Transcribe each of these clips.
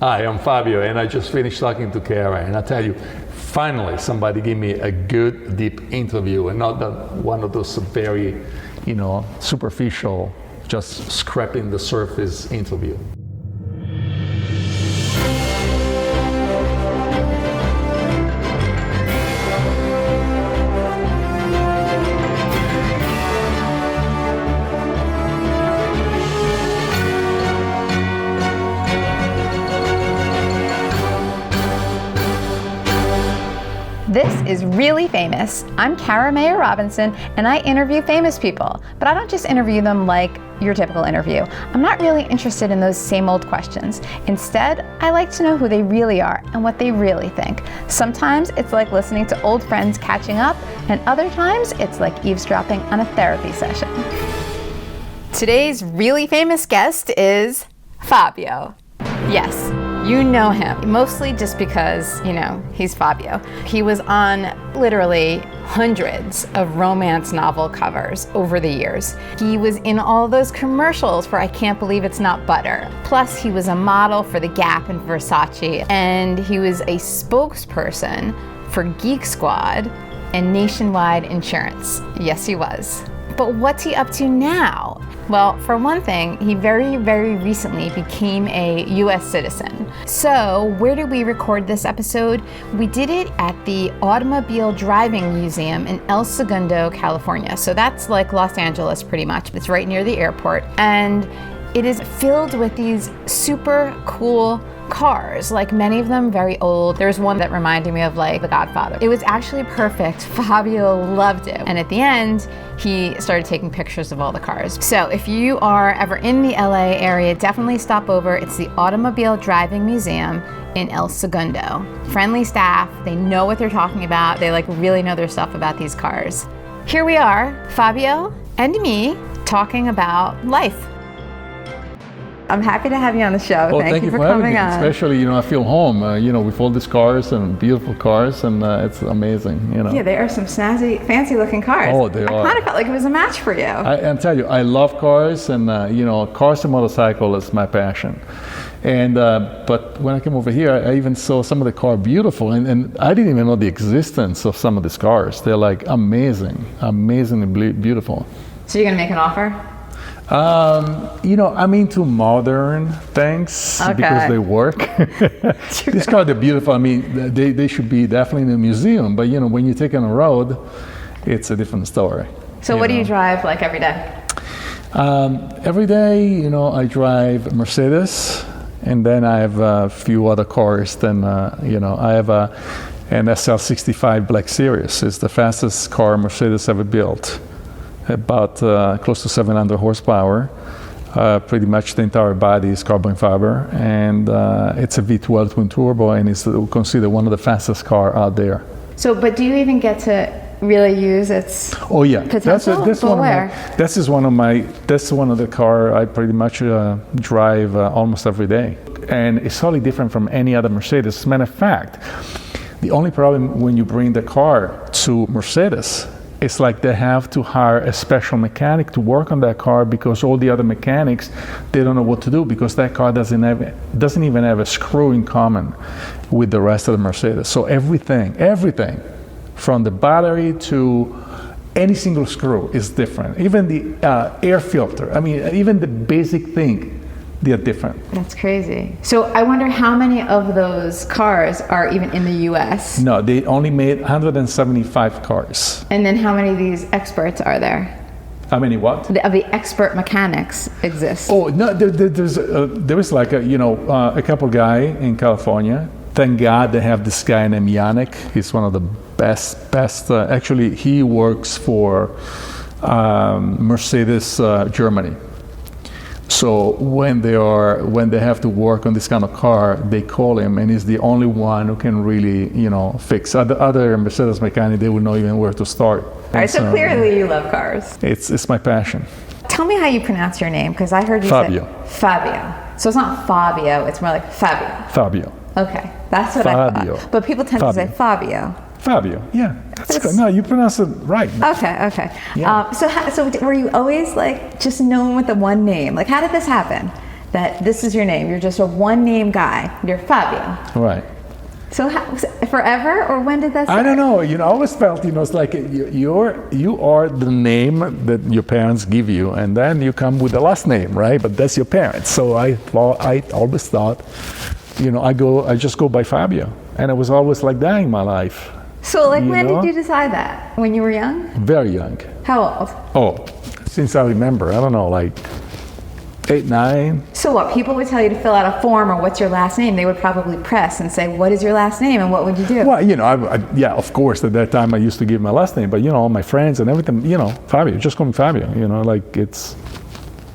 Hi, I'm Fabio, and I just finished talking to Kara, and I tell you, finally somebody gave me a good, deep interview, and not one of those very, superficial, just scraping the surface interview. This is Really Famous. I'm Kara Mayer Robinson, and I interview famous people. But I don't just interview them like your typical interview. I'm not really interested in those same old questions. Instead, I like to know who they really are and what they really think. Sometimes it's like listening to old friends catching up, and other times it's like eavesdropping on a therapy session. Today's really famous guest is Fabio. Yes. You know him, mostly just because, he's Fabio. He was on literally hundreds of romance novel covers over the years. He was in all those commercials for I Can't Believe It's Not Butter. Plus, he was a model for The Gap and Versace, and he was a spokesperson for Geek Squad and Nationwide Insurance. Yes, he was. But what's he up to now? Well, for one thing, he very, very recently became a US citizen. So where did we record this episode? We did it at the Automobile Driving Museum in El Segundo, California. So that's like Los Angeles pretty much. It's right near the airport. And it is filled with these super cool cars, like many of them very old. There's one that reminded me of like The Godfather. It was actually perfect. Fabio loved it. And at the end, he started taking pictures of all the cars. So if you are ever in the LA area, definitely stop over. It's the Automobile Driving Museum in El Segundo. Friendly staff, they know what they're talking about. They really know their stuff about these cars. Here we are, Fabio and me, talking about life. I'm happy to have you on the show. Well, thank you for coming on. Especially, I feel home, with all these cars and beautiful cars, and it's amazing, Yeah, they are some snazzy, fancy looking cars. Oh, they are. I kind of felt like it was a match for you. I'm telling you, I love cars, and, cars and motorcycle is my passion. And, but when I came over here, I even saw some of the car beautiful, and I didn't even know the existence of some of these cars. They're like amazingly beautiful. So you're going to make an offer? I'm into modern things because they work. These cars are beautiful. I mean, they should be definitely in a museum, but when you take it on the road, it's a different story. So what do you drive like every day? Every day, I drive Mercedes, and then I have a few other cars. Then, I have an SL65 Black Series. It's the fastest car Mercedes ever built. About close to 700 horsepower. Pretty much the entire body is carbon fiber, and it's a V12 twin turbo, and it's considered one of the fastest car out there. So, but do you even get to really use its potential? That's one of the car I pretty much drive almost every day, and it's totally different from any other Mercedes. As a matter of fact, the only problem when you bring the car to Mercedes, it's like they have to hire a special mechanic to work on that car, because all the other mechanics, they don't know what to do, because that car doesn't even have a screw in common with the rest of the Mercedes. So everything from the battery to any single screw is different. Even the air filter, even the basic thing, they're different. That's crazy. So I wonder how many of those cars are even in the US? No, they only made 175 cars. And then how many of these experts are there? How many what? Of the expert mechanics exist? Oh, no, there is like a couple guy in California. Thank God they have this guy named Yannick. He's one of the best. Actually, he works for Mercedes Germany. So when they have to work on this kind of car, they call him, and he's the only one who can really, fix. Other Mercedes mechanics, they would know even where to start. All right, so clearly you love cars. It's my passion. Tell me how you pronounce your name, because I heard you say Fabio. So it's not Fabio, it's more like Fabio. Fabio. Okay, that's what I thought. But people tend to say Fabio. Fabio, yeah, that's good. No, you pronounce it right. Okay. Yeah. So were you always just known with the one name? Like, how did this happen? that this is your name. You're just a one-name guy. You're Fabio. Right. So forever, or when did that start? I don't know. I always felt, it's like you are the name that your parents give you, and then you come with the last name, right? But that's your parents. So I always thought, I just go by Fabio, and it was always like that in my life. So when did you decide that? When you were young? Very young. How old? Oh, since I remember, I don't know, like 8, 9. So what, people would tell you to fill out a form or what's your last name, they would probably press and say, what is your last name, and what would you do? Well, yeah, of course, at that time I used to give my last name, but all my friends and everything, Fabio, just call me Fabio,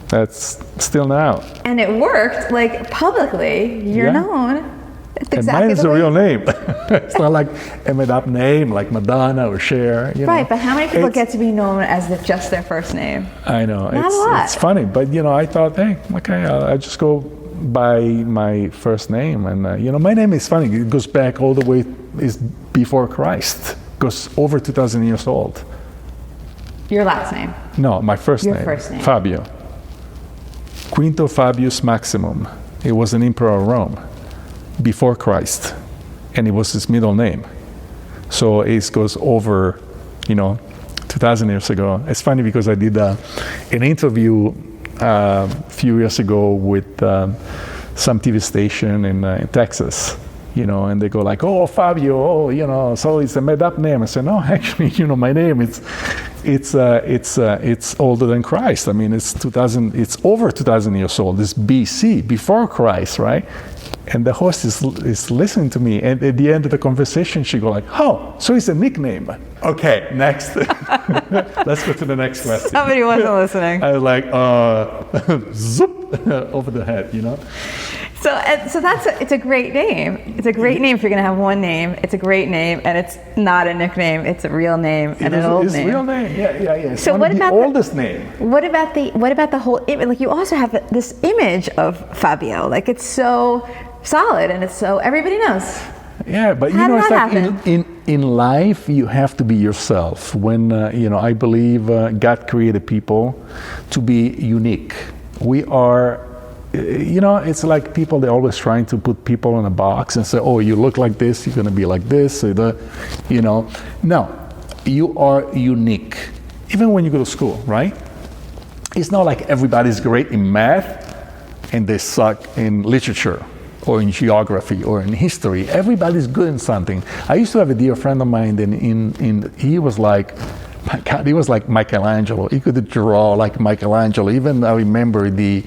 that's still now. And it worked, publicly, you're known. It's exactly mine is a real name. It's not like a made-up name like Madonna or Cher. Right, but how many people get to be known as just their first name? I know. Not a lot. It's funny, but I thought, hey, okay, I'll just go by my first name. And my name is funny. It goes back all the way, is before Christ. It goes over 2,000 years old. Your last name? No, my first name. Your first name. Fabio. Quinto Fabius Maximum. He was an emperor of Rome before Christ, and it was his middle name. So it goes over, 2,000 years ago. It's funny because I did an interview a few years ago with some TV station in Texas, and they go like, oh, Fabio, so it's a made-up name. I said, no, actually, my name it's older than Christ. I mean, it's over 2,000 years old. It's BC, before Christ, right? And the host is listening to me, and at the end of the conversation, she go like, "Oh, so it's a nickname." Okay, next. Let's go to the next question. Somebody wasn't listening. I was like, zoop, over the head, So it's a great name. It's a great name if you're going to have one name. It's a great name, and it's not a nickname. It's a real name and an old name. It's a real name. Yeah. It's so what about the oldest name? What about the whole image? You also have this image of Fabio. It's so solid, and it's so everybody knows. Yeah, but it's like in life you have to be yourself. When I believe God created people to be unique. We are. It's like people, they're always trying to put people in a box and say, oh, you look like this, you're going to be like this. No, you are unique. Even when you go to school, right? It's not like everybody's great in math and they suck in literature or in geography or in history. Everybody's good in something. I used to have a dear friend of mine, and he was like, my God, he was like Michelangelo. He could draw like Michelangelo. Even I remember the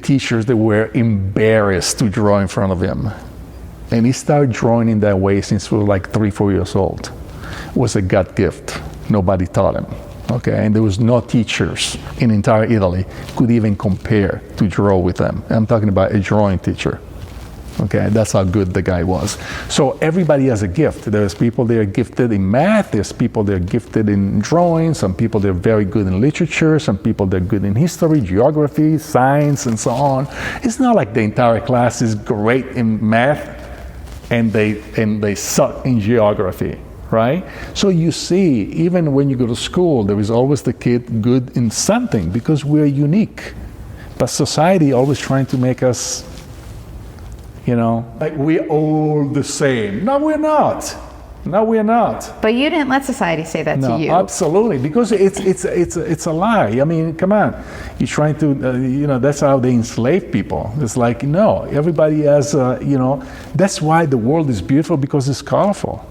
teachers that were embarrassed to draw in front of him. And he started drawing in that way since he was like 3-4 years old. It was a God gift. Nobody taught him. Okay, and there was no teachers in entire Italy could even compare to draw with them. I'm talking about a drawing teacher. Okay, that's how good the guy was. So everybody has a gift. There's people that are gifted in math, there's people that are gifted in drawing, some people that are very good in literature, some people that are good in history, geography, science, and so on. It's not like the entire class is great in math and they suck in geography, right? So you see, even when you go to school, there is always the kid good in something because we're unique. But society always trying to make us like we're all the same. No, we're not. But you didn't let society say that to you. No, absolutely, because it's a lie. I mean, come on. You're trying to, that's how they enslave people. It's like, no, everybody has, that's why the world is beautiful, because it's colorful.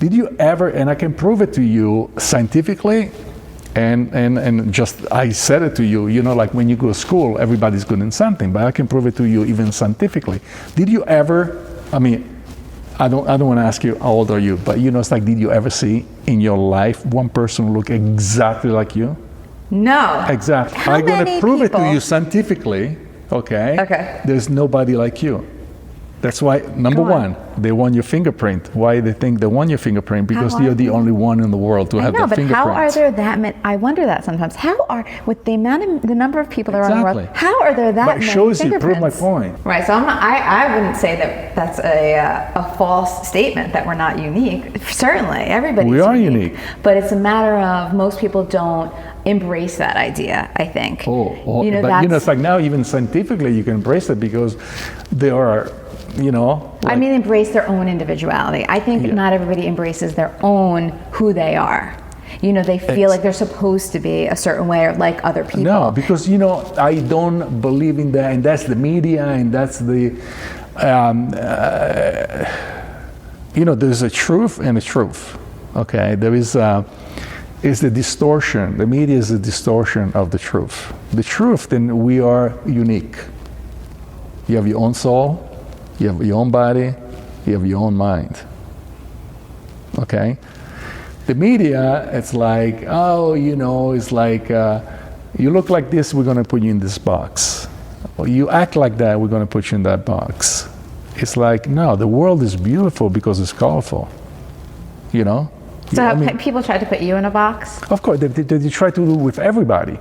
Did you ever, and I can prove it to you scientifically, and just I said it to you, like when you go to school, everybody's good in something, but I can prove it to you even scientifically. Did you ever, I don't want to ask you how old are you, but it's like, did you ever see in your life one person look exactly like you? No. Exactly. How I'm going to many prove people? it to you scientifically, okay? Okay. There's nobody like you. That's why, number one, they want your fingerprint. Why they think they want your fingerprint? Because you're the only one in the world to have that fingerprint. How are there that many? I wonder that sometimes. How are, with the number of people around the world, how are there that many fingerprints? But it shows you, prove my point. Right, so I wouldn't say that that's a false statement that we're not unique. Certainly, everybody's We are unique. But it's a matter of most people don't embrace that idea, I think. It's like now even scientifically you can embrace it because there are, I mean, embrace their own individuality. I think not everybody embraces their own who they are. They feel like they're supposed to be a certain way or like other people. No, because, I don't believe in that, and that's the media, and that's the, there's a truth and a truth, okay? There is the distortion. The media is a distortion of the truth. The truth, then we are unique. You have your own soul. You have your own body, you have your own mind, okay? The media, it's like, it's like, you look like this, we're gonna put you in this box. Or you act like that, we're gonna put you in that box. It's like, no, the world is beautiful because it's colorful, So people try to put you in a box? Of course, they try to do it with everybody.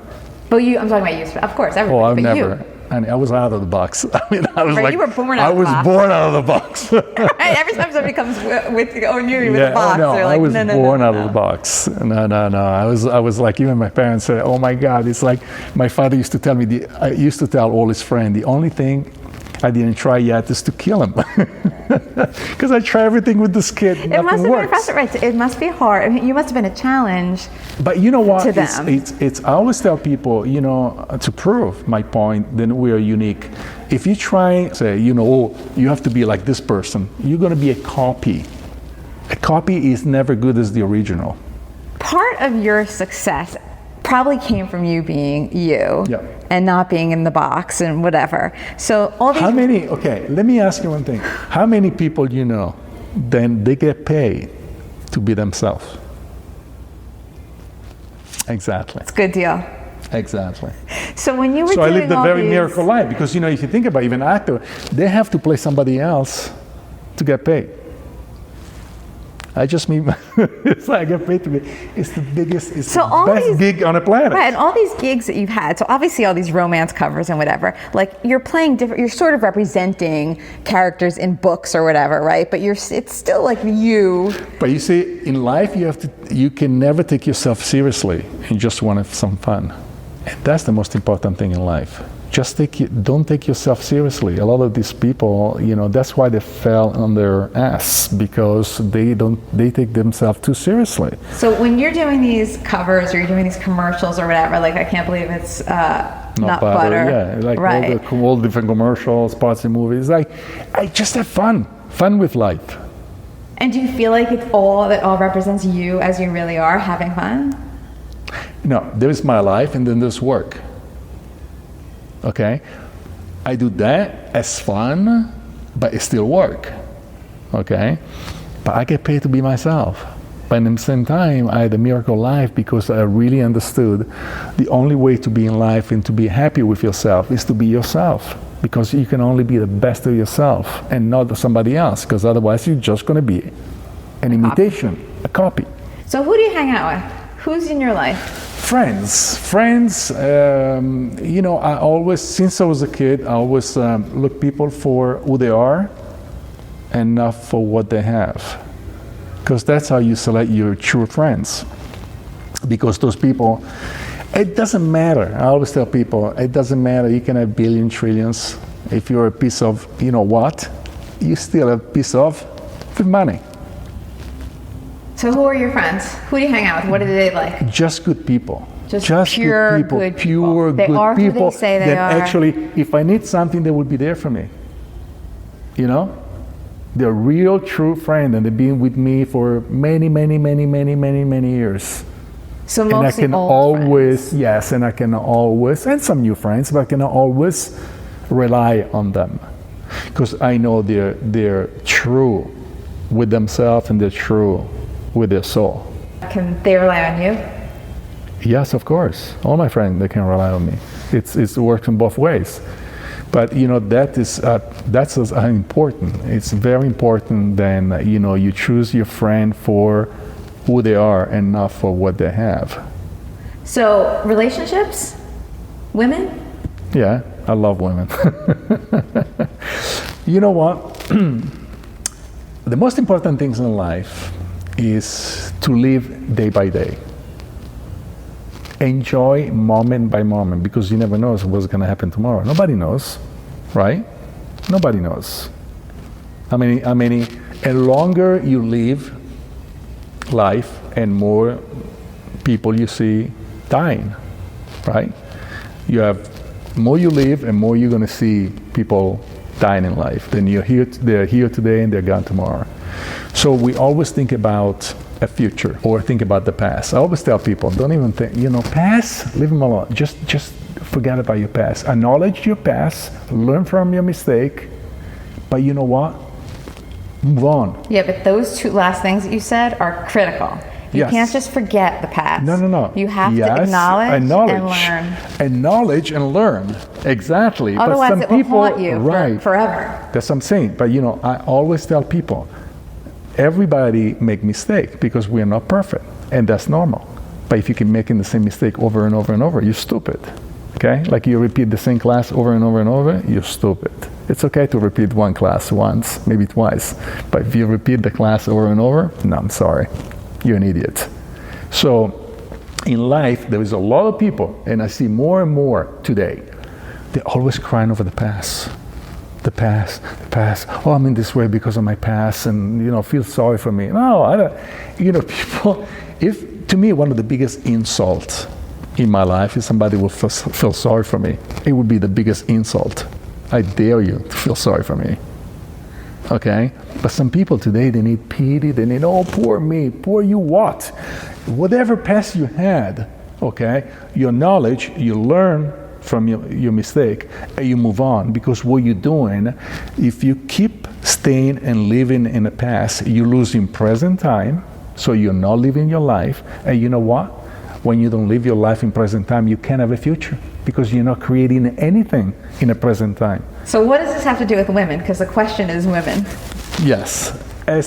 But I'm talking about you, of course, everybody, I've but never. you. And I was out of the box. I mean, I was you were born out of the box. I was born out of the box. Right, every time somebody comes with the box, they're like, I was born out of the box. No. I was like, even my parents said, oh my God, it's like my father used to tell me, I used to tell all his friends, the only thing I didn't try yet is to kill him. Because I try everything with this kid, it must have been impressive, right? It must be hard. I mean, you must have been a challenge. But you know what? To them. It's I always tell people, to prove my point, then we are unique. If you try, say, you have to be like this person, you're going to be a copy. A copy is never good as the original. Part of your success probably came from you being you and not being in the box and whatever. So all these. Okay, let me ask you one thing. How many people then they get paid to be themselves? Exactly. It's a good deal. Exactly. So when you were I lived a very miracle life because, if you think about it, even an actor, they have to play somebody else to get paid. I just mean, it's like I get paid to be, it's the biggest, it's the best gig on the planet. Right, and all these gigs that you've had, so obviously all these romance covers and whatever, like you're playing different, you're sort of representing characters in books or whatever, right? But it's still like you. But you see, in life you can never take yourself seriously. You just want to have some fun. And that's the most important thing in life. Just don't take yourself seriously. A lot of these people, that's why they fell on their ass, because they take themselves too seriously. So when you're doing these covers or you're doing these commercials or whatever, like I can't believe it's not butter. Yeah, like right. all the different commercials, parts and movies. Like I just have fun with life. And do you feel like that all represents you as you really are, having fun? No, there's my life and then there's work. Okay, I do that as fun, but it's still work. Okay, but I get paid to be myself. But at the same time, I had a miracle life because I really understood the only way to be in life and to be happy with yourself is to be yourself. Because you can only be the best of yourself and not somebody else. Because otherwise, you're just going to be an imitation, a copy. So who do you hang out with? Who's in your life? Friends, I always, since I was a kid, I always look people for who they are and not for what they have. Because that's how you select your true friends. Because those people, it doesn't matter. I always tell people, it doesn't matter. You can have billions, trillions. If you're a piece of, what, you still a piece of money. So who are your friends? Who do you hang out with? What are they like? Just good people. Just pure good people. Pure they good are people. Who they say they that are. Actually, if I need something, they will be there for me. They're real, true friends, and they've been with me for many, many, many, many, many, many years. So mostly and I can old always, friends. yes, and I can always, and some new friends, but I can always rely on them because I know they're true with themselves and they're true with their soul. Can they rely on you? Yes, of course. All my friends, they can rely on me. It works in both ways. But that's as important. It's very important. Then you choose your friend for who they are and not for what they have. So relationships, women. Yeah, I love women. You know what? The most important things in life is to live day by day. Enjoy moment by moment, because you never know what's going to happen tomorrow. Nobody knows, right? Nobody knows. And longer you live life, and more people you see dying, right? More you live, and more you're going to see people dying in life. Then they're here today and they're gone tomorrow. So we always think about a future or think about the past. I always tell people, don't even think, past, leave them alone. Just forget about your past. Acknowledge your past, learn from your mistake, but you know what? Move on. Yeah, but those two last things that you said are critical. You can't just forget the past. No. You have to acknowledge and learn. Acknowledge and learn. Exactly. Otherwise, but some it will people, haunt you forever. That's what I'm saying. But I always tell people, everybody make mistake because we are not perfect, and that's normal. But if you keep making the same mistake over and over and over, you're stupid. Okay? Like you repeat the same class over and over and over, you're stupid. It's okay to repeat one class once, maybe twice. But if you repeat the class over and over, no, I'm sorry. You're an idiot. So in life, there is a lot of people, and I see more and more today, they're always crying over the past. The past. Oh, I'm in this way because of my past, and feel sorry for me. No, I don't. People. To me, one of the biggest insults in my life is somebody will feel sorry for me. It would be the biggest insult. I dare you to feel sorry for me. Okay? But some people today, they need pity. They need, oh, poor me. Poor you what? Whatever past you had, okay, your knowledge, you learn from your mistake, and you move on. Because what you're doing, if you keep staying and living in the past, you lose in present time, so you're not living your life. And you know what? When you don't live your life in present time, you can't have a future, because you're not creating anything in the present time. So what does this have to do with women? Because the question is women. Yes. I have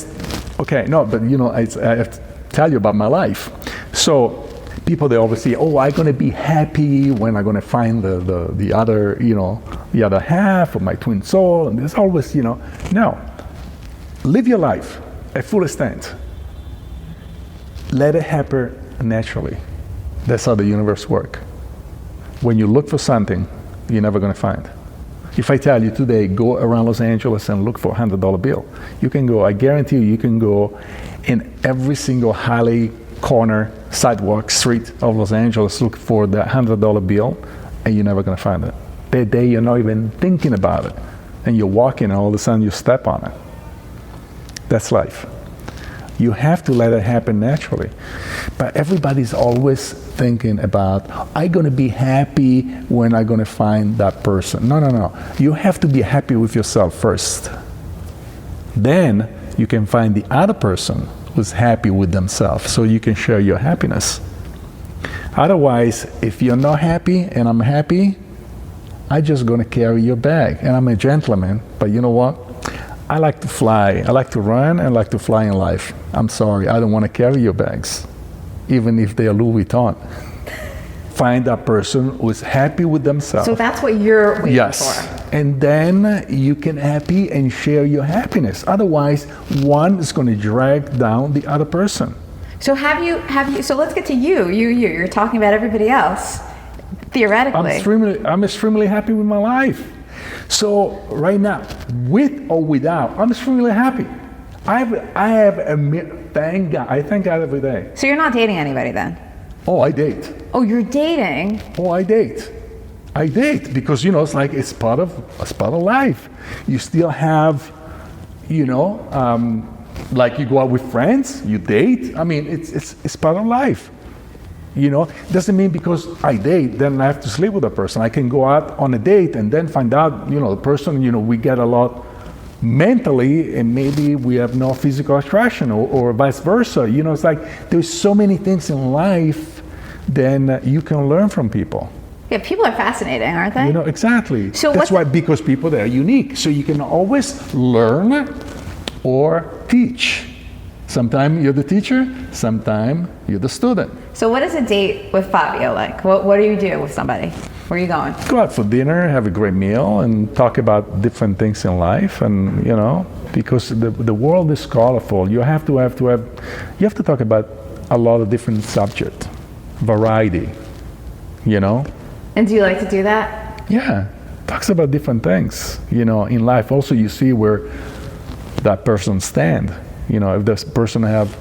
to tell you about my life. So people, they always say, oh, I'm going to be happy when I'm going to find the other half of my twin soul. And there's always, no. Live your life at full extent. Let it happen naturally. That's how the universe works. When you look for something, you're never going to find. If I tell you today, go around Los Angeles and look for a $100 bill, you can go, I guarantee you can go in every single alley, corner, sidewalk, street of Los Angeles, look for that $100 bill, and you're never going to find it. That day you're not even thinking about it, and you're walking and all of a sudden you step on it. That's life. You have to let it happen naturally. But everybody's always thinking about, I'm going to be happy when I'm going to find that person. No. You have to be happy with yourself first. Then you can find the other person who's happy with themselves, so you can share your happiness. Otherwise, if you're not happy and I'm happy, I'm just going to carry your bag. And I'm a gentleman, but you know what? I like to fly. I like to run and I like to fly in life. I'm sorry, I don't want to carry your bags, even if they are Louis Vuitton. Find that person who is happy with themselves. So that's what you're waiting for. And then you can happy and share your happiness. Otherwise, one is going to drag down the other person. So have you, so let's get to you. You're talking about everybody else, theoretically. I'm extremely happy with my life. So right now, with or without, I'm extremely happy. Thank God. I thank God every day. So you're not dating anybody then? Oh, I date. Oh, you're dating? Oh, I date. Because it's like it's part of life. You still have, like you go out with friends, you date. I mean, it's part of life. Doesn't mean because I date, then I have to sleep with a person. I can go out on a date and then find out, the person, we get a lot mentally, and maybe we have no physical attraction, or vice versa. It's like there's so many things in life then you can learn from people. Yeah, people are fascinating, aren't they? You know, exactly. So that's why, because people, they're unique. So you can always learn or teach. Sometimes you're the teacher, sometimes you're the student. So what is a date with Fabio like? What do you do with somebody? Where are you going? Go out for dinner, have a great meal, and talk about different things in life. And you know, because the world is colorful, you have to talk about a lot of different subjects, variety. You know. And do you like to do that? Yeah, talks about different things. You know, in life also you see where that person stand. You know, if this person have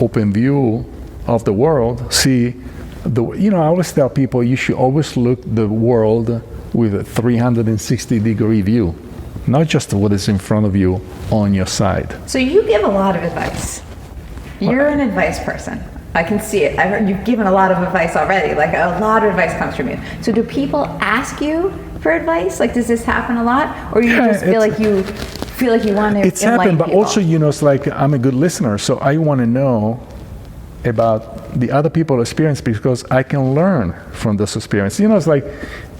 open view of the world, I always tell people you should always look the world with a 360-degree view, not just what is in front of you on your side. So you give a lot of advice. You're an advice person. I can see it. I've heard you've given a lot of advice already. Like a lot of advice comes from you. So do people ask you for advice? Like, does this happen a lot, or you just feel like you want to? It's happened, but people? also, you know, it's like I'm a good listener, so I want to know about the other people's experience because I can learn from this experience. You know, it's like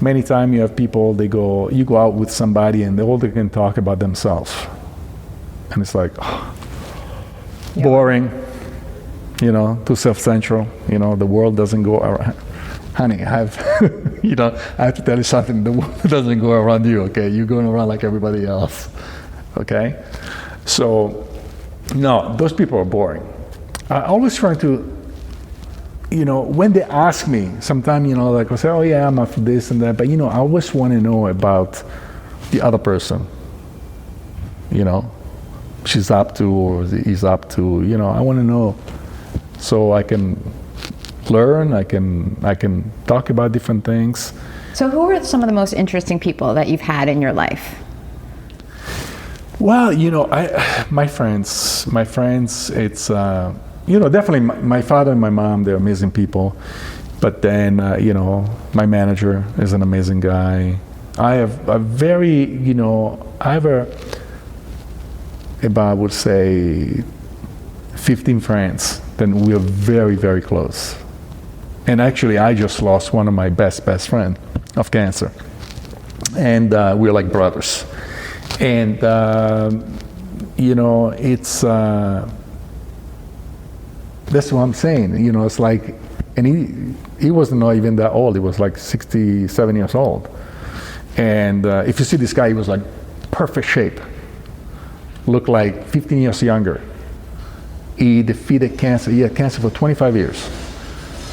many times you have people, you go out with somebody and all they can talk about themselves, and it's like boring. You know, too self-central. You know, the world doesn't go around. Honey, I have to tell you something. The world doesn't go around you. Okay, you're going around like everybody else. Okay, so no, those people are boring. I always try to, you know, when they ask me, sometimes, you know, like I say, oh yeah, I'm after this and that, but you know, I always want to know about the other person. You know, she's up to or he's up to. You know, I want to know. So I can learn, I can talk about different things. So who are some of the most interesting people that you've had in your life? Well, you know, my friends, it's, you know, definitely my father and my mom, they're amazing people. But then, you know, my manager is an amazing guy. I have about, I would say, 15 friends. Then we are very, very close. And actually, I just lost one of my best friend of cancer. And we're like brothers. And, you know, it's, that's what I'm saying. You know, it's like, and he wasn't not even that old. He was like 67 years old. And if you see this guy, he was like perfect shape. Looked like 15 years younger. He defeated cancer. He had cancer for 25 years.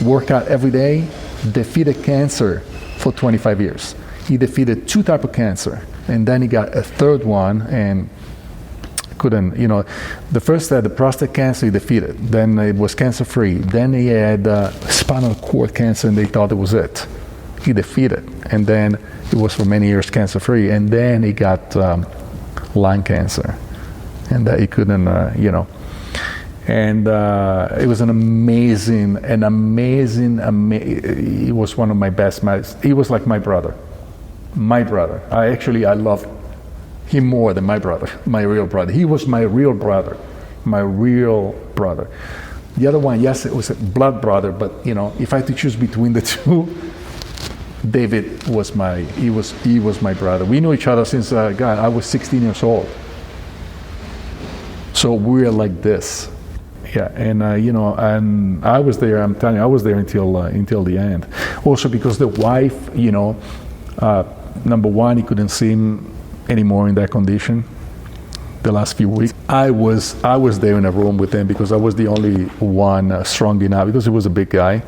Worked out every day, defeated cancer for 25 years. He defeated 2 types of cancer. And then he got a third one and couldn't, you know, the first had the prostate cancer he defeated. Then it was cancer-free. Then he had spinal cord cancer and they thought it was it. He defeated. And then it was for many years cancer-free. And then he got lung cancer. And he couldn't, you know. And it was he was one of my best mates. He was like my brother. I love him more than my brother, my real brother. He was my real brother. The other one, yes, it was a blood brother, but you know, if I had to choose between the two, David was my brother. We knew each other since I was 16 years old. So we're like this. Yeah, and you know, and I was there. I'm telling you, I was there until the end. Also because the wife, you know, number one, he couldn't see him anymore in that condition. The last few weeks, I was there in a room with him because I was the only one strong enough. Because he was a big guy,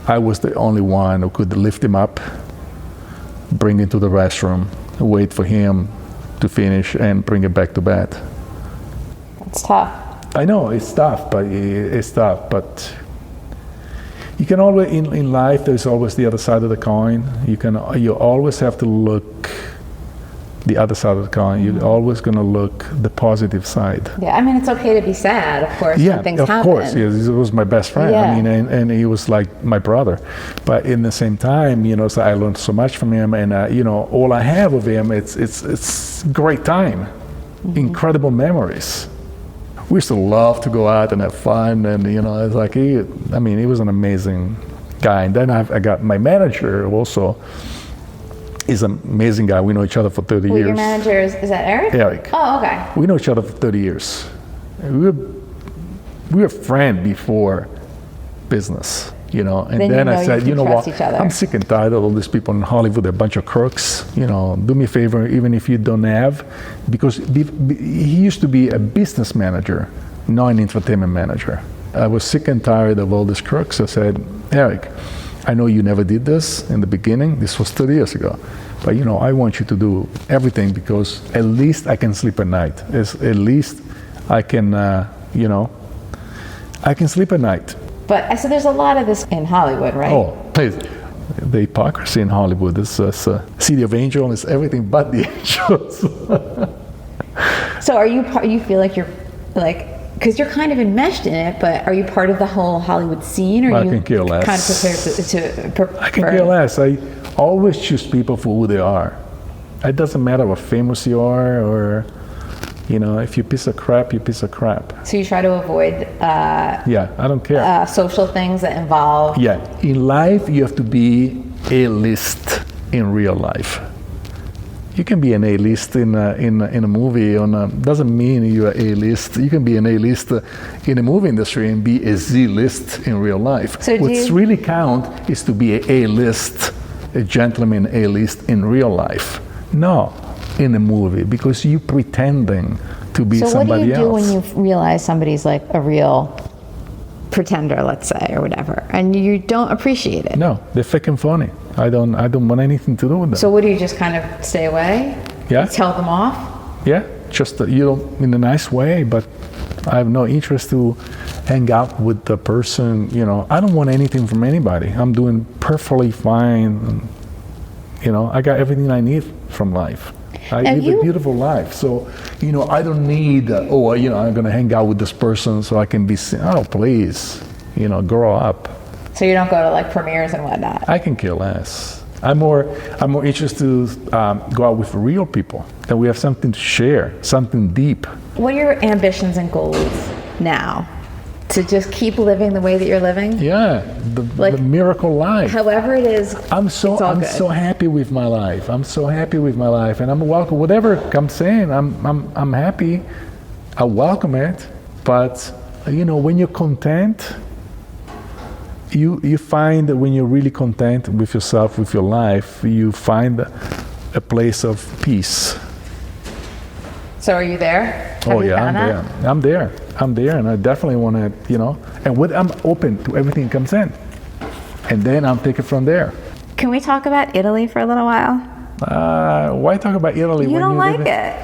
I was the only one who could lift him up, bring him to the restroom, wait for him to finish, and bring him back to bed. It's tough. I know it's tough, but you can always in life. There's always the other side of the coin. You always have to look the other side of the coin. You're always going to look the positive side. Yeah, I mean it's okay to be sad, of course. Yeah, when things of happen. course. Yeah, he was my best friend. Yeah. I mean, and he was like my brother. But in the same time, you know, so I learned so much from him, and you know, all I have of him, it's great time, incredible memories. We used to love to go out and have fun, and you know, it's like he was an amazing guy. And then I got my manager also. Is an amazing guy. We know each other for 30 years. Your manager is that Eric? Eric. Oh, okay. We know each other for 30 years. We were friends before business, you know. And then I said, you know what? I'm sick and tired of all these people in Hollywood. They're a bunch of crooks. You know, do me a favor, even if you don't have, because he used to be a business manager, not an entertainment manager. I was sick and tired of all these crooks. I said, Eric, I know you never did this in the beginning. This was 30 years ago. But, you know, I want you to do everything because at least I can sleep at night. At least I can, you know, I can sleep at night. But so there's a lot of this in Hollywood, right? Oh, please. The hypocrisy in Hollywood is a city of angels. It's everything but the angels. So you feel like you're like, because you're kind of enmeshed in it, but are you part of the whole Hollywood scene, or I you can care less. kind of prepared to I can care less. I always choose people for who they are. It doesn't matter how famous you are, or, you know, if you're a piece of crap, you're a piece of crap. So you try to avoid yeah, I don't care. Social things that involve... Yeah, in life you have to be A-list in real life. You can be an A-list in a movie. Doesn't mean you're A-list. You can be an A-list in the movie industry and be a Z-list in real life. So what's really count is to be a A-list, a gentleman A-list in real life. No, in a movie, because you're pretending to be somebody else. So what do you do when you realize somebody's like a real pretender, let's say, or whatever, and you don't appreciate it? No, they're fake and phony. I don't want anything to do with them. So what do you just kind of stay away? Yeah. Tell them off? Yeah, just you know, in a nice way, but I have no interest to hang out with the person. You know, I don't want anything from anybody. I'm doing perfectly fine. You know, I got everything I need from life. I live a beautiful life, so you know I don't need. You know, I'm going to hang out with this person so I can be. Oh, please, you know, grow up. So you don't go to like premieres and whatnot? I can care less. I'm more interested to go out with real people, that we have something to share, something deep. What are your ambitions and goals now? To just keep living the way that you're living? Yeah, the miracle life. However it is, I'm so happy with my life. I'm so happy with my life, and I'm welcome whatever comes in. I'm happy. I welcome it. But you know, when you're content, you find that when you're really content with yourself, with your life, you find a place of peace. So are you there? Oh yeah, I'm there, and I definitely want to, you know, and I'm open to everything that comes in, and then I'll take it from there. Can we talk about Italy for a little while? Why talk about Italy when you don't like it?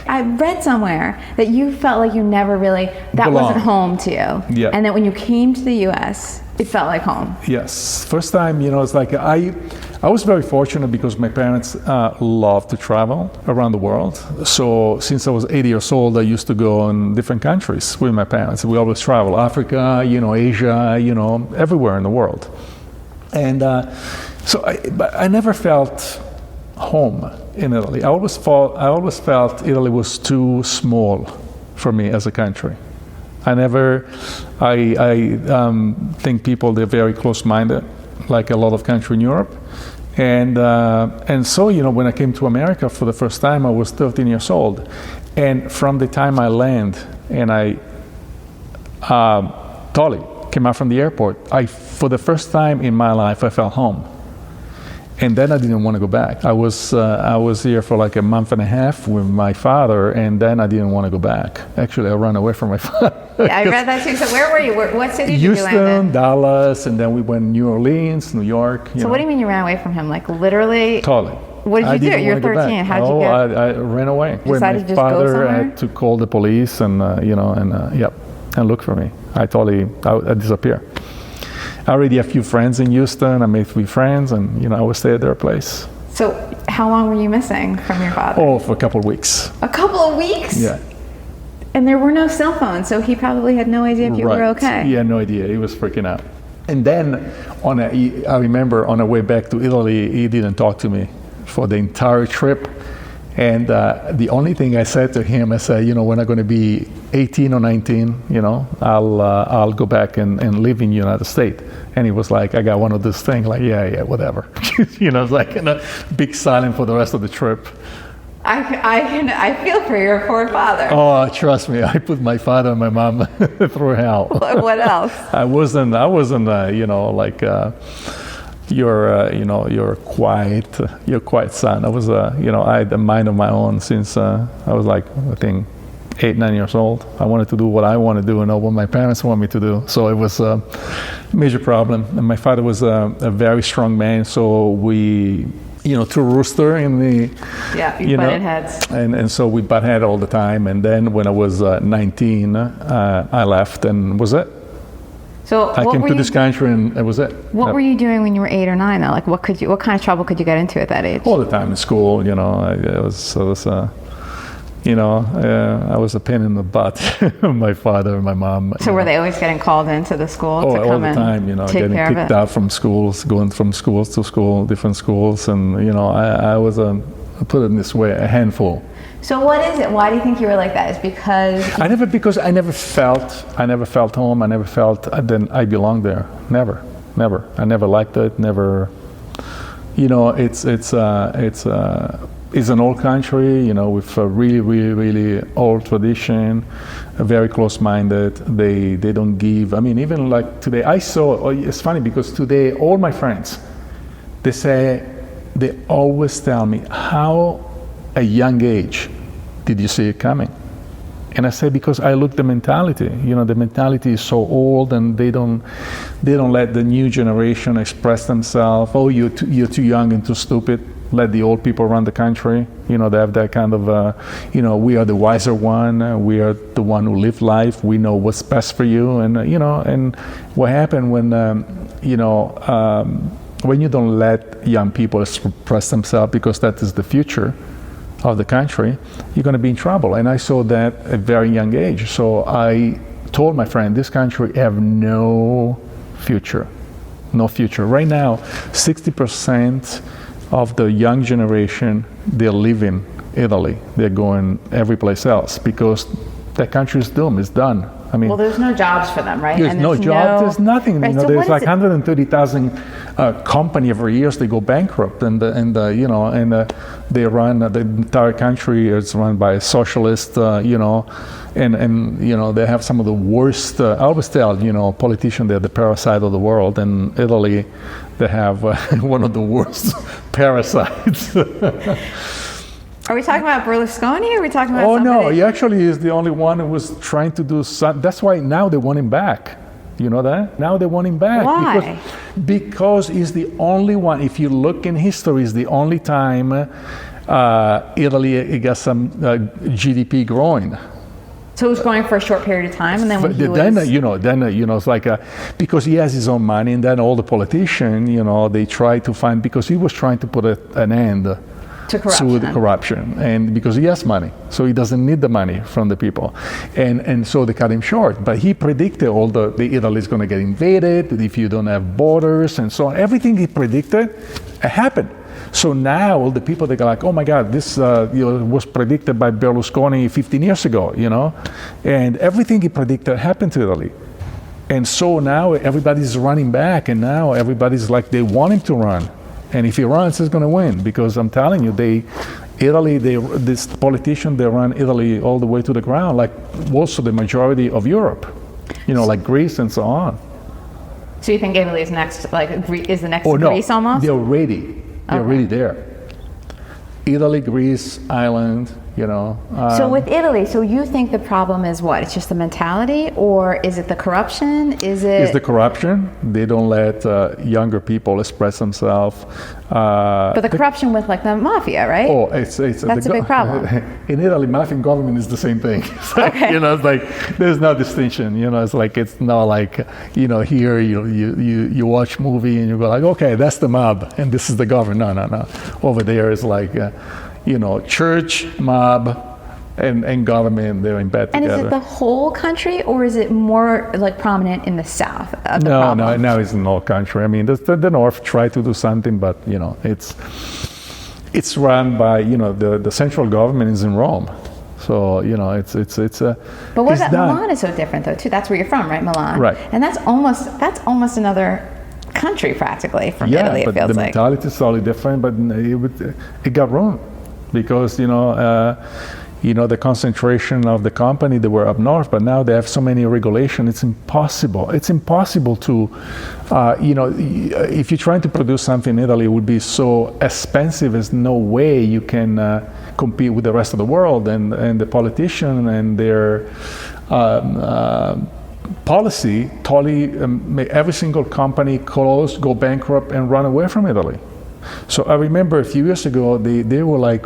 I read somewhere that you felt like you never really, that wasn't home to you. Yeah. And that when you came to the U.S., it felt like home. Yes. First time, you know, it's like I was very fortunate because my parents love to travel around the world. So since I was 8 years old, I used to go in different countries with my parents. We always travel, Africa, you know, Asia, you know, everywhere in the world. And but I never felt home in Italy. I always felt Italy was too small for me as a country. I think people, they're very close-minded, like a lot of countries in Europe. And so, you know, when I came to America for the first time, I was 13 years old. And from the time I land and I totally came out from the airport, for the first time in my life, I felt home. And then I didn't want to go back. I was here for like a month and a half with my father, and then I didn't want to go back. Actually, I ran away from my father. Yeah, I read that too. So where were you? What city did you land in? Houston, Dallas, and then we went to New Orleans, New York. So what do you mean you ran away from him? Like literally? Totally. What did you do? You're 13. How did you get? I ran away. Decided to just go my father somewhere? had to call the police and and look for me. I disappeared. I already have a few friends in Houston. I made 3 friends, and you know I would stay at their place. So how long were you missing from your father? Oh, for a couple of weeks. A couple of weeks? Yeah. And there were no cell phones, so he probably had no idea if you were okay. He had no idea. He was freaking out. And then I remember on our way back to Italy, he didn't talk to me for the entire trip. And the only thing I said to him, I said, when I'm going to be 18 or 19, I'll go back and live in the United States. And he was like, I got one of those things, like, yeah, whatever. It's like a big silence for the rest of the trip. I feel for your poor father. Oh, trust me, I put my father and my mom through hell. What else? I wasn't, you're quiet son. I was, I had a mind of my own since I was I think 8, 9 years old. I wanted to do what I want to do and not what my parents want me to do. So it was a major problem. And my father was a very strong man, so we, two rooster in the... Yeah, you butted heads. And so we butt head all the time. And then when I was 19, I left and was it. So I came to this country and it was it. What were you doing when you were 8 or 9 though? Like what kind of trouble could you get into at that age? All the time in school, I was a pain in the butt. My father and my mom. So were they always getting called into the school to come all the time, getting kicked out from schools, going from schools to school, different schools, and I was put it this way, a handful. So what is it? Why do you think you were like that? Is because I never felt home. I never felt then I belonged there. Never. I never liked it. Never. It's an old country, with a really, really, really old tradition, very close-minded. They don't give. I mean, even like today, it's funny because today all my friends, they always tell me, how a young age did you see it coming? And I say, because I look the mentality. The mentality is so old, and they don't let the new generation express themselves. Oh, you're too young and too stupid. Let the old people run the country. They have that kind of, we are the wiser one. We are the one who live life. We know what's best for you. And, and what happened when you don't let young people express themselves, because that is the future of the country, you're going to be in trouble. And I saw that at a very young age. So I told my friend, this country have no future. No future. Right now, 60% of the young generation, they're leaving Italy. They're going every place else because that country is doomed. It's done. I mean, well, there's no jobs for them, right? There's no jobs. There's nothing. Right, so there's like 130,000 company every year. They go bankrupt, and they run the entire country is run by a socialist. And they have some of the worst. I always tell politicians they're the parasite of the world. And Italy, they have one of the worst parasites. Are we talking about Berlusconi, or are we talking about somebody? No, he actually is the only one who was trying to do something. That's why now they want him back. You know that? Now they want him back. Why? Because he's the only one, if you look in history, it's the only time Italy got some GDP growing. So it was going for a short period of time, and then when it's like because he has his own money, and then all the politicians, they try to find, because he was trying to put an end to corruption, and because he has money, so he doesn't need the money from the people, and so they cut him short. But he predicted the Italy is going to get invaded if you don't have borders and so on. Everything he predicted happened. So now all the people, they go like, oh my God, this was predicted by Berlusconi 15 years ago, and everything he predicted happened to Italy. And so now everybody's running back, and now everybody's like, they want him to run. And if he runs, he's going to win, because I'm telling you, this politician, they run Italy all the way to the ground, like also the majority of Europe, like Greece and so on. So you think Italy is next, is the next to Greece almost? They're already there. Italy, Greece, Ireland, So with Italy, so you think the problem is what? It's just the mentality, or is it the corruption? It's the corruption. They don't let younger people express themselves. But the corruption with the mafia, right? Oh, it's that's a big problem. In Italy, mafia and government is the same thing. Okay. It's like there's no distinction. It's like it's not like here you watch movie and you go like, okay, that's the mob and this is the government. No. Over there is like church, mob, and government, they're in bed together. And is it the whole country, or is it more prominent in the south of the problem? No, now it's in the whole country. I mean, the north tried to do something, but It's run by, the central government is in Rome. So, it's a... But what about Milan is so different, though, too? That's where you're from, right, Milan? Right. And that's almost another country, practically, from Italy, it feels like. Yeah, but the mentality is totally different, but it got wrong. Because, the concentration of the company, they were up north, but now they have so many regulations, it's impossible. It's impossible to, if you're trying to produce something in Italy, it would be so expensive, there's no way you can compete with the rest of the world, and the politician and their policy totally make every single company close, go bankrupt, and run away from Italy. So I remember a few years ago, they were like,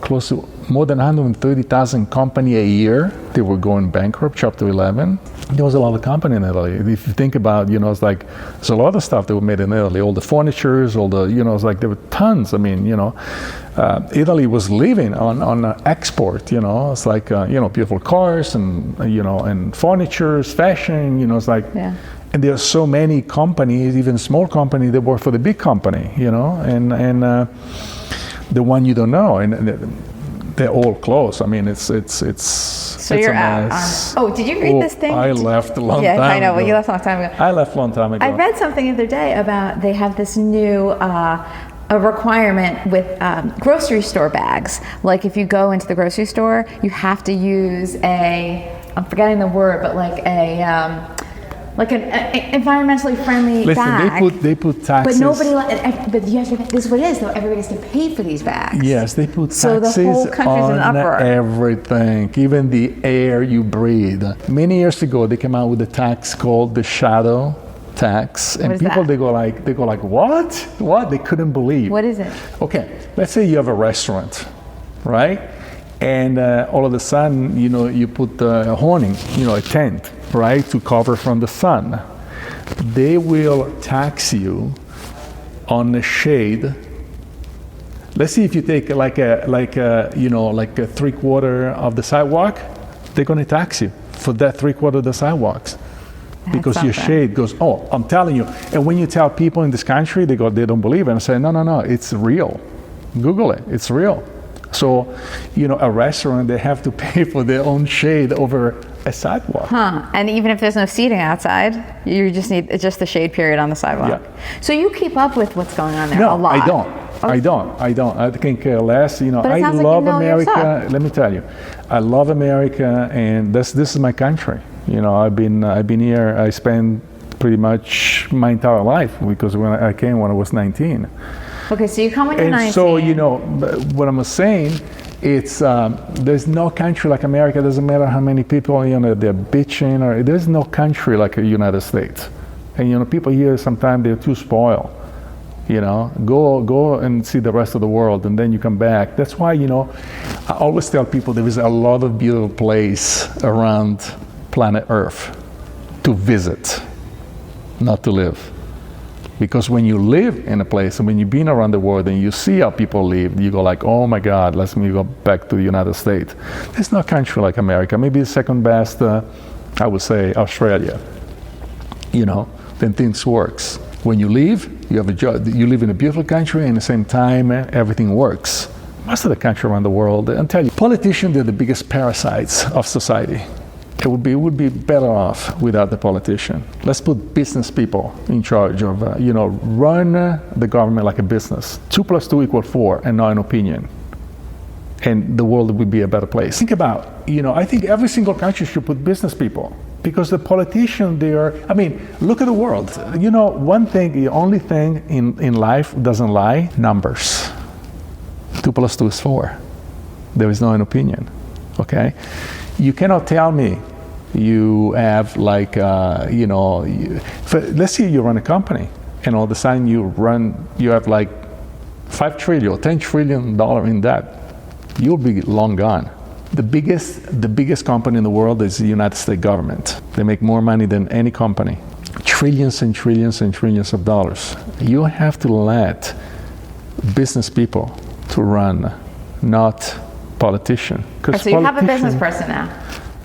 close to more than 130,000 company a year. They were going bankrupt, Chapter 11. There was a lot of company in Italy. If you think about, it's like, there's a lot of stuff that were made in Italy, all the furnitures, all the, it's like there were tons. I mean, Italy was living on export, it's like, beautiful cars and, and furnitures, fashion, it's like, yeah. And there are so many companies, even small companies, that work for the big company, and the one you don't know, and they're all close. I mean, it's so you're out on. Oh, did you read this thing? I left a long time ago. Yeah, I know. Well, you left a long time ago. I left a long time ago. I read something the other day about they have this new a requirement with grocery store bags. Like if you go into the grocery store, you have to use I'm forgetting the word, but like an environmentally friendly bag. They put taxes. But but you have to, this is what it is though, everybody has to pay for these bags. Yes, they put so taxes the whole country's in on uproar. Everything, even the air you breathe. Many years ago, they came out with a tax called the shadow tax, and people they go like, what? They couldn't believe. What is it? Okay, let's say you have a restaurant, right? And all of a sudden, you put a awning, a tent, right, to cover from the sun. They will tax you on the shade. Let's see if you take like a 3/4 of the sidewalk, they're going to tax you for that 3/4 of the sidewalks. Because your shade goes, I'm telling you. And when you tell people in this country, they don't believe it and say, no, it's real. Google it, it's real. So, a restaurant, they have to pay for their own shade over a sidewalk. And even if there's no seating outside, you just need just the shade period on the sidewalk. Yeah. So you keep up with what's going on there a lot. No, I don't. I think less, I love America. Let me tell you, I love America, and this is my country. I've been here. I spent pretty much my entire life, because when I came when I was 19. Okay, so you come when you're 19. And so, what I'm saying, it's there's no country like America. It doesn't matter how many people, they're bitching, or there's no country like the United States. And, people here, sometimes they're too spoiled. Go and see the rest of the world, and then you come back. That's why, I always tell people there is a lot of beautiful place around planet Earth to visit, not to live. Because when you live in a place, and when you've been around the world and you see how people live, you go like, oh my God, let me go back to the United States. There's no country like America. Maybe the second best, I would say, Australia. Then things works. When you leave, you have a job. You live in a beautiful country, and at the same time, everything works. Most of the country around the world, I'll tell you, politicians, they're the biggest parasites of society. It would be better off without the politician. Let's put business people in charge of, run the government like a business. 2 + 2 = 4, and not an opinion. And the world would be a better place. Think about, I think every single country should put business people, because the politicians, look at the world. The only thing in life doesn't lie, numbers. 2 + 2 = 4. There is no an opinion, okay? You cannot tell me you have let's say you run a company, and all of a sudden you have like $5 trillion, $10 trillion in debt. You'll be long gone. The biggest company in the world is the United States government. They make more money than any company. Trillions and trillions and trillions of dollars. You have to let business people to run, not politician. So you have a business person now.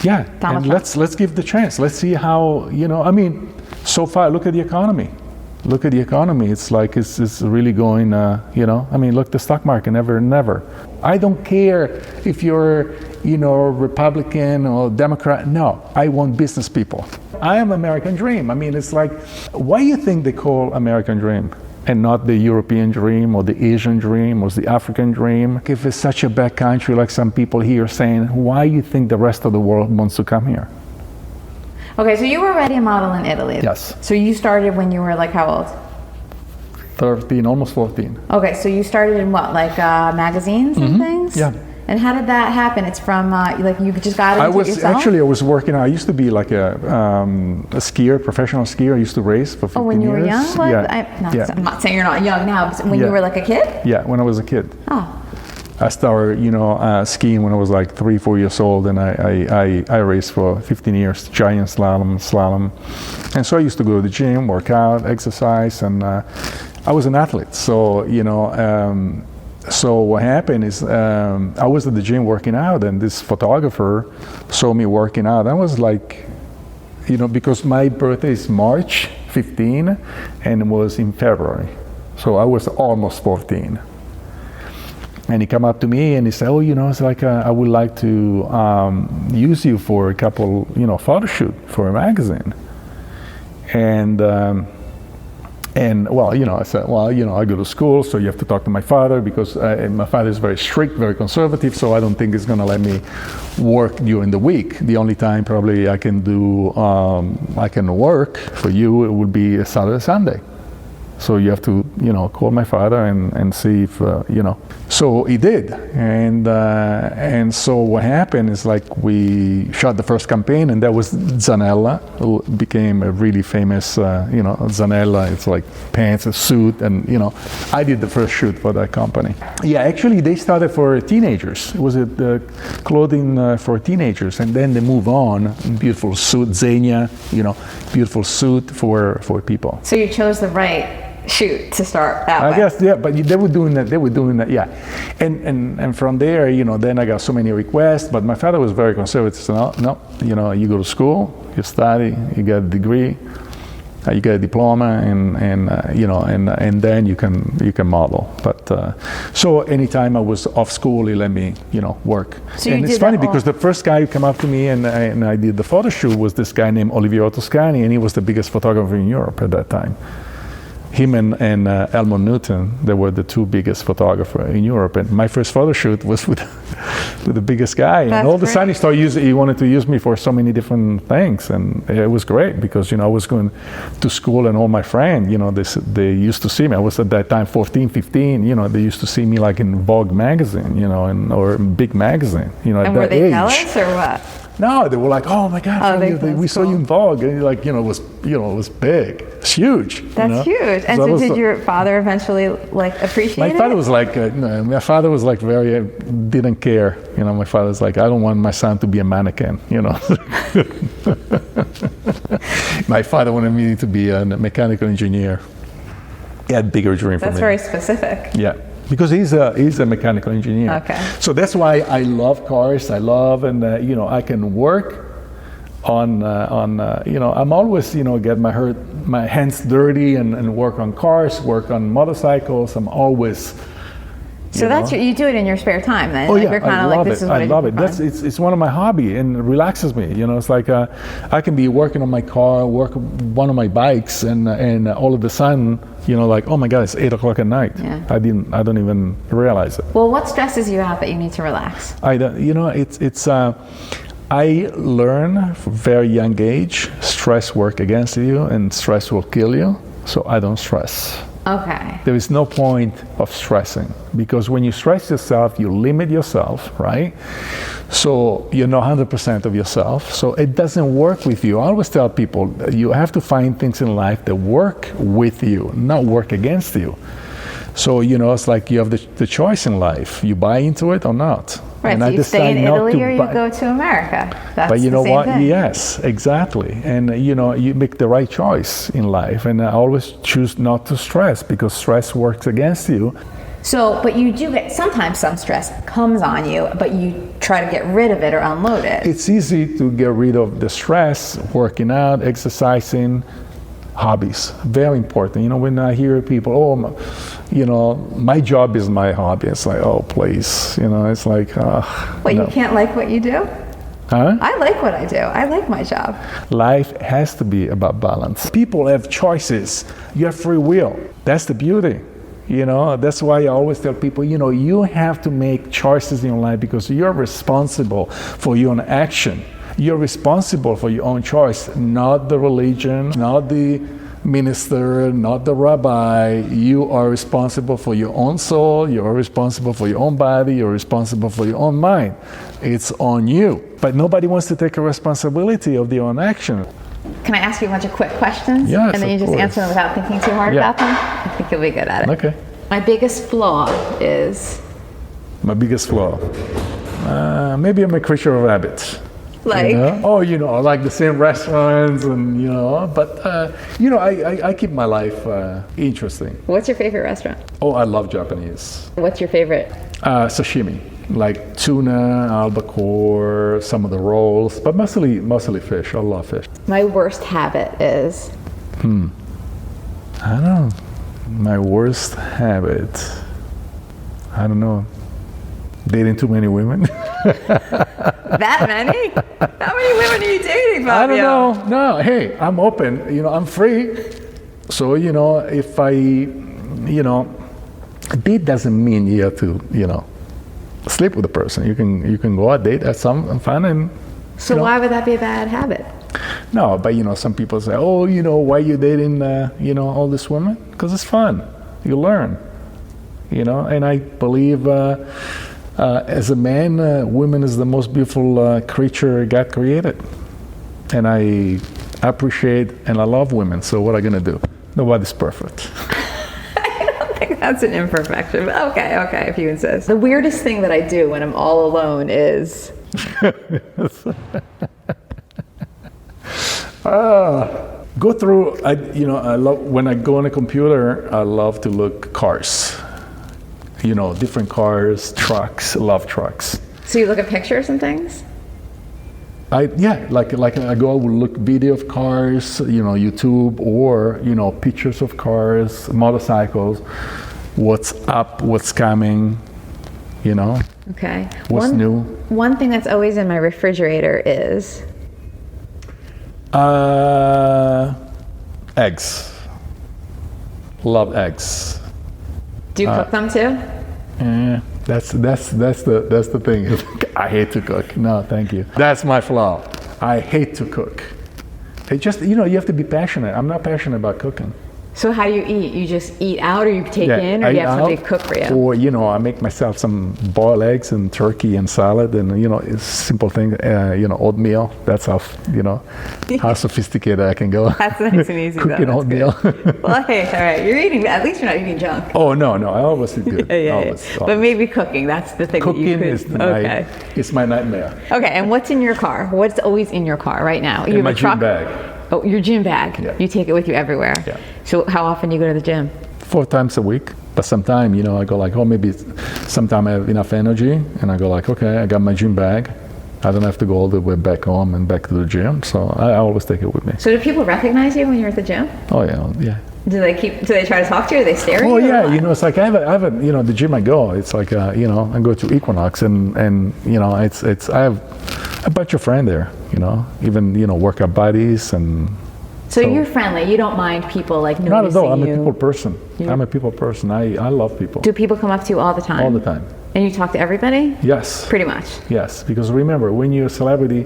Yeah, Donald and Trump. let's give the chance. Let's see how, so far, look at the economy. Look at the economy. It's like it's really going, I mean, look, the stock market, never. I don't care if you're, Republican or Democrat. No, I want business people. I am American dream. I mean, it's like, why do you think they call American dream and not the European dream or the Asian dream or the African dream? If it's such a bad country, like some people here saying, why do you think the rest of the world wants to come here? Okay, so you were already a model in Italy. Yes. So you started when you were like how old? 13, almost 14. Okay, so you started in what, like magazines and things? Yeah. And how did that happen? It's from like you just got into it yourself? I was working. I used to be like a skier, professional skier. I used to race for 15 years. Oh, when you were young? Like, Yeah. I'm not saying you're not young now, but when you were like a kid? Yeah, when I was a kid. Oh. I started, skiing when I was like 3-4 years old, and I raced for 15 years, giant slalom. And so I used to go to the gym, work out, exercise, and I was an athlete. So, so what happened is I was at the gym working out, and this photographer saw me working out. I was like, because my birthday is March 15, and it was in February. So I was almost 14. And he came up to me and he said, oh, it's like I would like to use you for a couple, photo shoot for a magazine. And well, I said, well, I go to school, so you have to talk to my father, because my father is very strict, very conservative, so I don't think he's going to let me work during the week. The only time probably I can do, I can work for you, it would be a Saturday, Sunday. So you have to, call my father and see if, So he did, and so what happened is like we shot the first campaign, and that was Zanella, who became a really famous, Zanella. It's like pants, a suit, and I did the first shoot for that company. Yeah, actually they started for teenagers. It was a clothing for teenagers, and then they move on. Beautiful suit, Zegna, beautiful suit for people. So you chose the right shoot to start that way. I guess, yeah, but they were doing that, yeah. And from there, then I got so many requests, but my father was very conservative. So no, you go to school, you study, you get a degree, you get a diploma, and then you can model. But so anytime I was off school, he let me, work. So and it's funny because the first guy who came up to me and I did the photo shoot was this guy named Oliviero Toscani, and he was the biggest photographer in Europe at that time. Him and Elmore Newton, they were the two biggest photographers in Europe. And my first photo shoot was with the biggest guy. That's and all of a great. sudden he wanted to use me for so many different things. And it was great because, I was going to school, and all my friends, they used to see me. I was at that time 14, 15, they used to see me like in Vogue magazine, or big magazine, at And were that they age. jealous or what? No, they were like, "Oh my God, we saw you in Vogue," and it was big, it's huge. That's huge. And so did your father eventually appreciate it? My father was like, no, my father was like very didn't care. My father was like, I don't want my son to be a mannequin. My father wanted me to be a mechanical engineer. He had a bigger dream for me. That's very specific. Yeah. Because he's a mechanical engineer. Okay. So that's why I love cars. I love, and I can work on I'm always get my hands dirty and work on cars, work on motorcycles. I'm always. So that's you do it in your spare time then? Oh yeah, you're kind of like, this is what I love it. It's one of my hobby, and it relaxes me. It's like I can be working on my car, work one of my bikes, and all of a sudden, like, oh my God, it's 8 o'clock at night. Yeah. I don't even realize it. Well, what stresses you out that you need to relax? I learn from a very young age, stress works against you, and stress will kill you. So I don't stress. Okay. There is no point of stressing, because when you stress yourself, you limit yourself, right? So you're not 100% of yourself. So it doesn't work with you. I always tell people that you have to find things in life that work with you, not work against you. So, it's like you have the choice in life. You buy into it or not. Right, and so I you stay in Italy or you buy. go to America. That's But you know the same what? thing. Yes, exactly. And you make the right choice in life. And I always choose not to stress, because stress works against you. So, but you do get, sometimes some stress comes on you, but you try to get rid of it or unload it. It's easy to get rid of the stress, working out, exercising, hobbies, very important. You know, when I hear people, my job is my hobby, it's like, oh, please, you know, it's like, What, you can't like what you do? Huh? I like what I do. I like my job. Life has to be about balance. People have choices. You have free will. That's the beauty. You know, that's why I always tell people, you know, you have to make choices in your life because you're responsible for your own action. You're responsible for your own choice, not the religion, not the minister, not the rabbi. You are responsible for your own soul, you're responsible for your own body, you're responsible for your own mind. It's on you. But nobody wants to take a responsibility of their own action. Can I ask you a bunch of quick questions? Yes, and then you just course. answer them without thinking too hard about them? I think you'll be good at it. Okay. My biggest flaw is? My biggest flaw? Maybe I'm a creature of habit. Like? You know? Oh, you know, I like the same restaurants and, you know, but, I keep my life interesting. What's your favorite restaurant? Oh, I love Japanese. What's your favorite? Sashimi, like tuna, albacore, some of the rolls, but mostly fish. I love fish. My worst habit is? I don't know. My worst habit, I don't know. Dating too many women. That many? How many women are you dating, Fabio? I don't know. No, hey, I'm open. You know, I'm free. So, you know, if date doesn't mean you have to, you know, sleep with the person. You can go out, date, have some fun, and. So why would that be a bad habit? No, but you know, some people say, oh, you know, why are you dating, all these women? Because it's fun. You learn. You know, and I believe as a man, women is the most beautiful creature God created. And I appreciate and I love women. So what am I going to do? Nobody's perfect. That's an imperfection, but okay, if you insist. The weirdest thing that I do when I'm all alone is? Go through, I love, when I go on a computer, I love to look cars. You know, different cars, trucks, love trucks. So you look at pictures and things? Like I go look video of cars, you know, YouTube, or, you know, pictures of cars, motorcycles, what's up, what's coming, you know. Okay. What's new. One thing that's always in my refrigerator is? Eggs. Love eggs. Do you cook them too? That's the thing. I hate to cook. No, thank you. That's my flaw. I hate to cook. It just, you know, you have to be passionate. I'm not passionate about cooking. So how do you eat? You just eat out, or you take in, or you have somebody cook for you? Or, you know, I make myself some boiled eggs and turkey and salad, and, you know, it's simple thing. Oatmeal. That's how, you know, how sophisticated I can go. That's nice and easy. Cooking oatmeal. Well, hey, all right. You're eating. At least you're not eating junk. Oh no, I always eat good. Always. But maybe cooking. That's the thing. Cooking that you could, it's my nightmare. Okay, and what's in your car? What's always in your car right now? You In have my a truck? gym bag. Oh, your gym bag. Yeah. You take it with you everywhere. Yeah. So how often do you go to the gym? 4 times a week. But sometimes, you know, I go like, oh, maybe sometime I have enough energy, and I go like, okay, I got my gym bag. I don't have to go all the way back home and back to the gym, so I always take it with me. So do people recognize you when you're at the gym? Oh yeah. Do they try to talk to you? Are they stare at you? Oh yeah, you know, it's like I have a, you know, the gym I go, it's like, you know, I go to Equinox, and you know, it's I have a bunch of friends there, you know, even, you know, workout buddies. And so you're friendly. You don't mind people like noticing you. not at all. I'm a people person. I'm a people person. I love people. Do people come up to you all the time? All the time. And you talk to everybody? Yes. Pretty much. Yes, because remember, when you're a celebrity,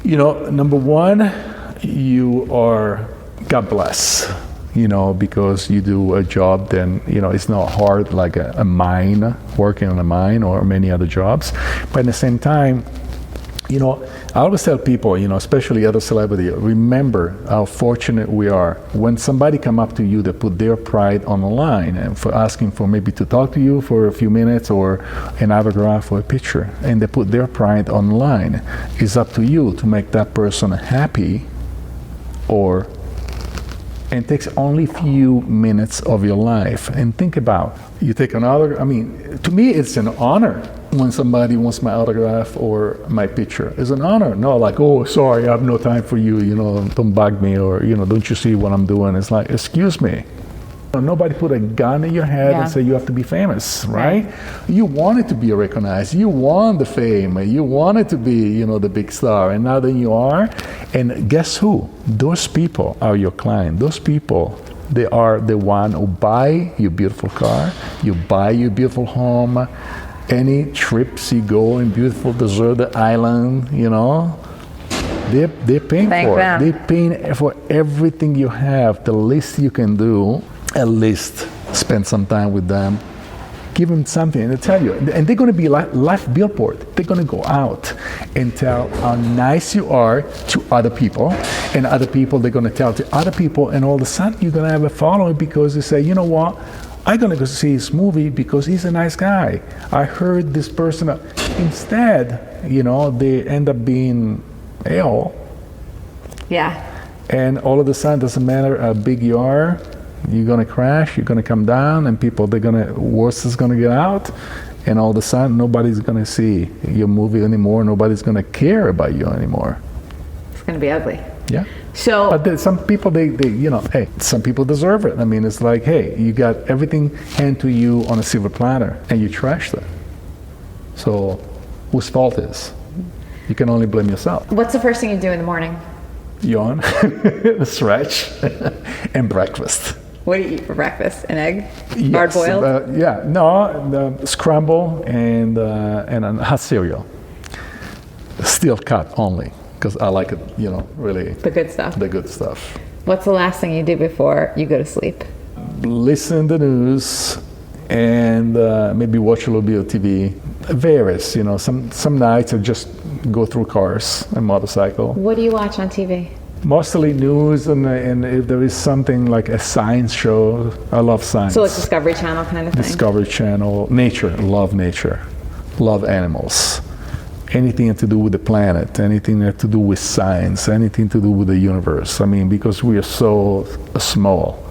you know, number one, you are, God bless, you know, because you do a job, then, you know, it's not hard like a mine, working on a mine or many other jobs. But at the same time, you know, I always tell people, you know, especially other celebrity, remember how fortunate we are. When somebody come up to you, they put their pride on the line and for asking for maybe to talk to you for a few minutes or an autograph or a picture, and they put their pride on the line. It's up to you to make that person happy, and it takes only few minutes of your life. And think about, you take another, I mean, to me it's an honor. when somebody wants my autograph or my picture. It's an honor. No, like, oh, sorry, I have no time for you, don't bug me, or, don't you see what I'm doing? It's like, excuse me. Nobody put a gun in your head and say you have to be famous, right? You wanted to be recognized. You want the fame. You wanted to be, the big star. And now that you are, and guess who? Those people are your client. Those people, they are the one who buy your beautiful car, you buy your beautiful home, any trips you go in beautiful deserted island, they're paying for it. They're paying for everything you have. The least you can do, at least spend some time with them. Give them something, and they tell you. And they're going to be life billboard. They're going to go out and tell how nice you are to other people, and other people, they're going to tell to other people, and all of a sudden you're going to have a following because they say, you know what? I'm going to go see his movie because he's a nice guy. I heard this person. Instead, they end up being ill. Yeah. And all of a sudden, doesn't matter how big you are, you're going to crash, you're going to come down, and worse is going to get out. And all of a sudden, nobody's going to see your movie anymore. Nobody's going to care about you anymore. It's going to be ugly. Yeah. So, but some people, hey, some people deserve it. I mean, it's like, hey, you got everything handed to you on a silver platter, and you trashed it. So, whose fault is? You can only blame yourself. What's the first thing you do in the morning? Yawn, stretch, and breakfast. What do you eat for breakfast? An egg? Yes, hard boiled? Scramble and a hot cereal. Steel cut only. Because I like it, really. The good stuff. The good stuff. What's the last thing you do before you go to sleep? Listen to the news and maybe watch a little bit of TV. It varies, some nights I just go through cars and motorcycle. What do you watch on TV? Mostly news, and if there is something like a science show, I love science. So like Discovery Channel kind of thing? Discovery Channel, nature, love animals. Anything to do with the planet, anything to do with science, anything to do with the universe. I mean, because we are so small.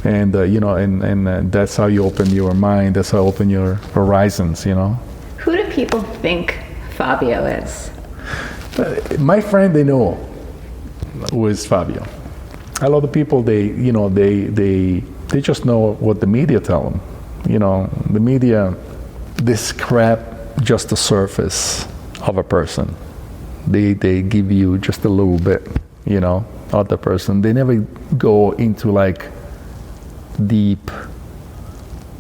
And, and that's how you open your mind, that's how you open your horizons, Who do people think Fabio is? My friend, they know who is Fabio. A lot of people, they just know what the media tell them. The media describe just the surface of a person. They give you just a little bit, of the person. They never go into like deep,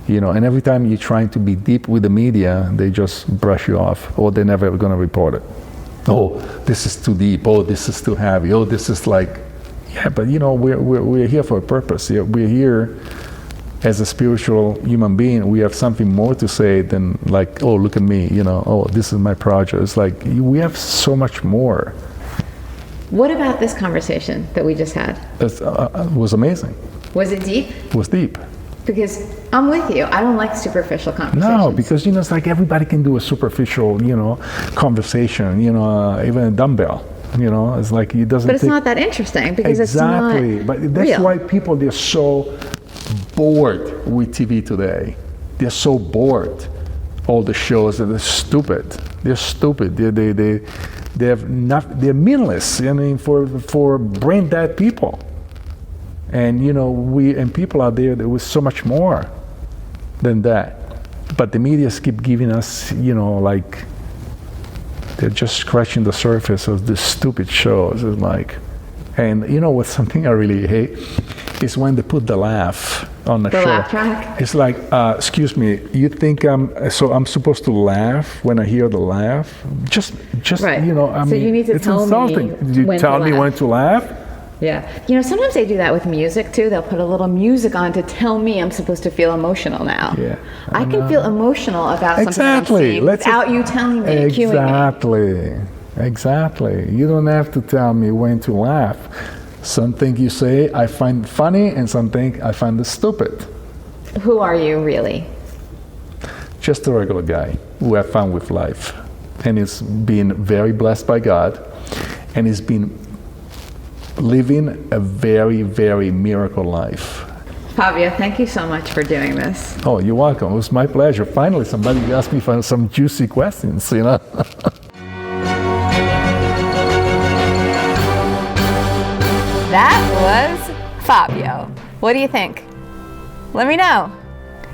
and every time you're trying to be deep with the media, they just brush you off, or they're never going to report it. Oh, this is too deep. Oh, this is too heavy. Oh, this is like, yeah, but we're here for a purpose. We're here as a spiritual human being. We have something more to say than like, oh, look at me, oh, this is my project. It's like, we have so much more. What about this conversation that we just had? It was amazing. Was it deep? It was deep. Because I'm with you. I don't like superficial conversations. No, because, it's like everybody can do a superficial, conversation, even a dumbbell. It's like it doesn't. But it's not that interesting because exactly. It's not But that's real. why people, they're so bored with TV today. They're so bored. All the shows, they're stupid. They're stupid. They're meaningless. For brain dead people. And and people out there was so much more than that. But the media keep giving us, like they're just scratching the surface of these stupid shows. It's like, and what's something I really hate is when they put the laugh on the show. Laugh track? It's like, excuse me, you think I'm supposed to laugh when I hear the laugh? Just right. I so mean, you need to it's tell insulting. me You when tell to me laugh. when to laugh? Yeah. Sometimes they do that with music too. They'll put a little music on to tell me I'm supposed to feel emotional now. Yeah. I can feel emotional about something Exactly. I'm seeing without you telling me, cueing me. Exactly. You don't have to tell me when to laugh. Something you say I find funny, and something I find stupid. Who are you really? Just a regular guy who have fun with life, and is being very blessed by God, and is being living a very, very miracle life. Fabio, thank you so much for doing this. Oh, you're welcome. It was my pleasure. Finally, somebody asked me for some juicy questions, you know. That was Fabio. What do you think? Let me know.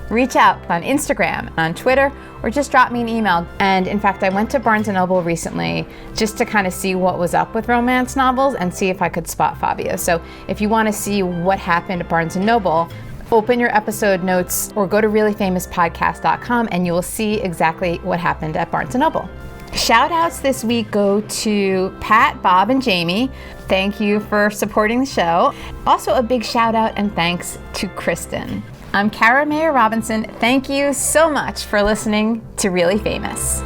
Reach out on Instagram, on Twitter, or just drop me an email. And in fact, I went to Barnes & Noble recently just to kind of see what was up with romance novels and see if I could spot Fabio. So if you want to see what happened at Barnes & Noble, open your episode notes or go to reallyfamouspodcast.com and you will see exactly what happened at Barnes & Noble. Shout outs this week go to Pat, Bob, and Jamie. Thank you for supporting the show. Also a big shout out and thanks to Kristen. I'm Cara Mayer Robinson. Thank you so much for listening to Really Famous.